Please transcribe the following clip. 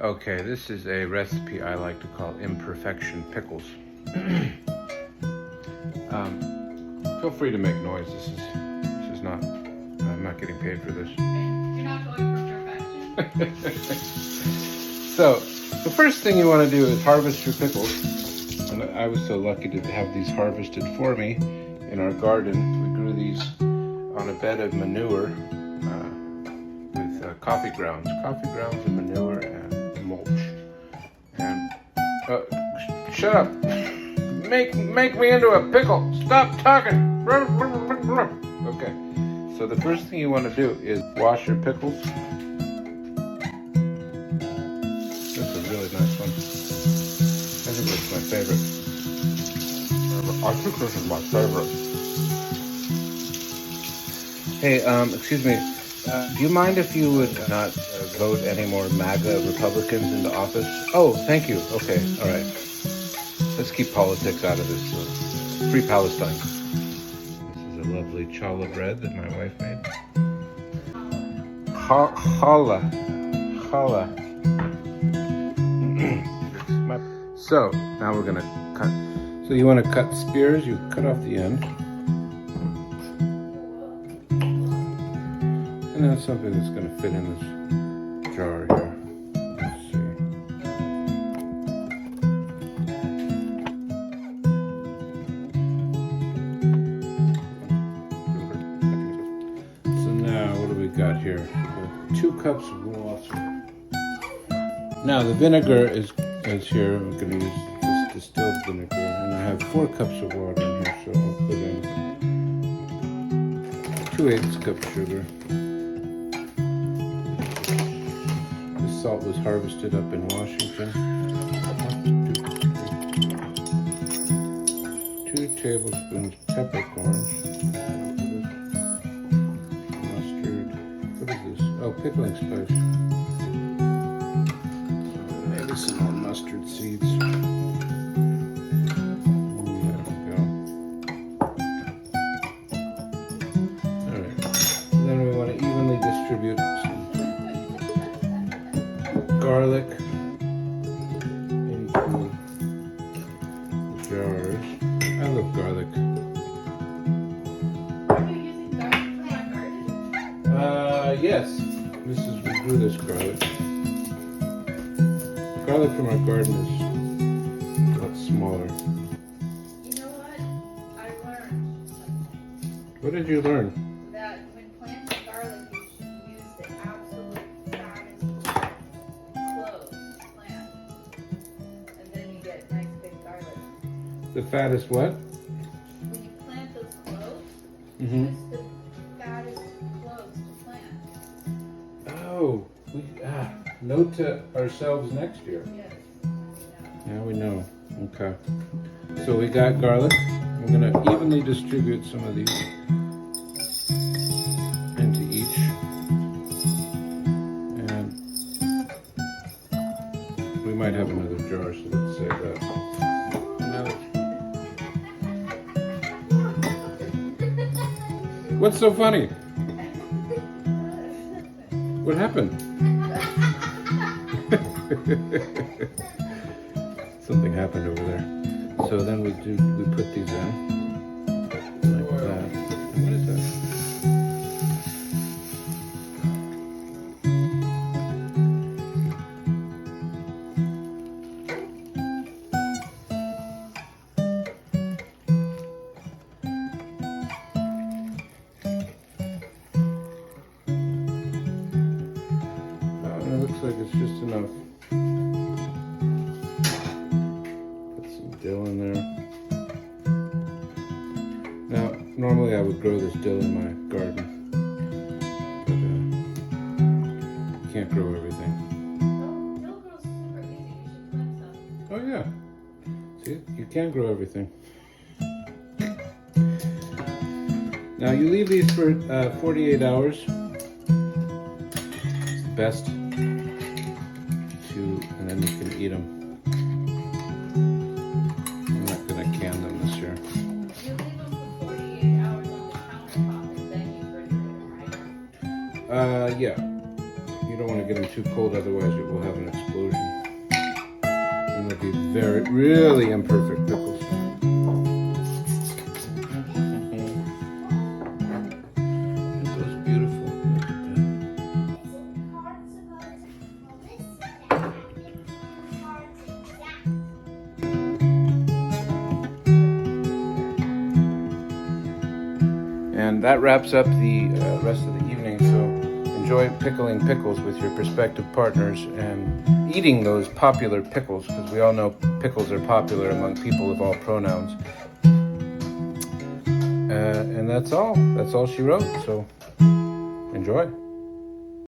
Okay, this is a recipe I like to call Imperfection pickles. Feel free to make noise. This is not. I'm not getting paid for this. You're not going for perfection. So, the first thing you want to do is harvest your pickles. And I was so lucky to have these harvested for me in our garden. We grew these on a bed of manure with coffee grounds and manure and mulch. And shut up! Make me into a pickle! Stop talking! Okay. So the first thing you want to do is wash your pickles. This is a really nice one. I think this is my favorite. I think this is my favorite. Hey, excuse me. Do you mind if you would not vote any more MAGA Republicans into office? Oh, thank you. Okay, all right. Let's keep politics out of this. Free Palestine. This is a lovely challah bread that my wife made. Challah. So, now we're gonna cut. So you want to cut spears, you cut off the end. And then something that's going to fit in this jar here. Let's see. So now, what do we got here? 2 cups of water. Now the vinegar is here. We're going to use this distilled vinegar. And I have 4 cups of water in here, so I'll put in 2/8 cups sugar. Salt was harvested up in Washington. 2 tablespoons peppercorns. Mustard. What is this? Oh, pickling spice. Maybe some more mustard seeds. There we go. Alright. Then we want to evenly distribute garlic into the jars. I love garlic. Are you using garlic from my garden? Yes. We grew this garlic. Garlic from our garden is a lot smaller. You know what? I learned something. What did you learn? That when planting garlic, you should use the absolute fattest cloves plant. And then you get nice big garlic. The fattest what? When you plant those cloves, Mm-hmm. use the fattest cloves to plant. Oh, note to ourselves next year. Yes. Now we know. Okay. So we got garlic. I'm going to evenly distribute some of these into each. And we might have another jar, so let's save that. Now, what's so funny? What happened? Something happened over there. So then we put these in like that. And what is that? Oh, it looks like it's just enough. Dill in there. Now, normally I would grow this dill in my garden, but you can't grow everything. Dill grows super easy. You should plant some. Oh yeah, see, you can grow everything. Now you leave these for 48 hours. It's the best and then you can eat them. Can them this year. You leave them for 48 hours on the countertop and then you refrigerate them, right? Yeah. You don't want to get them too cold, otherwise it will have an explosion. really imperfect pickles. Those beautiful. Look at that. And that wraps up the rest of the evening. So enjoy pickling pickles with your prospective partners and eating those popular pickles, because we all know pickles are popular among people of all pronouns. And that's all. That's all she wrote. So enjoy.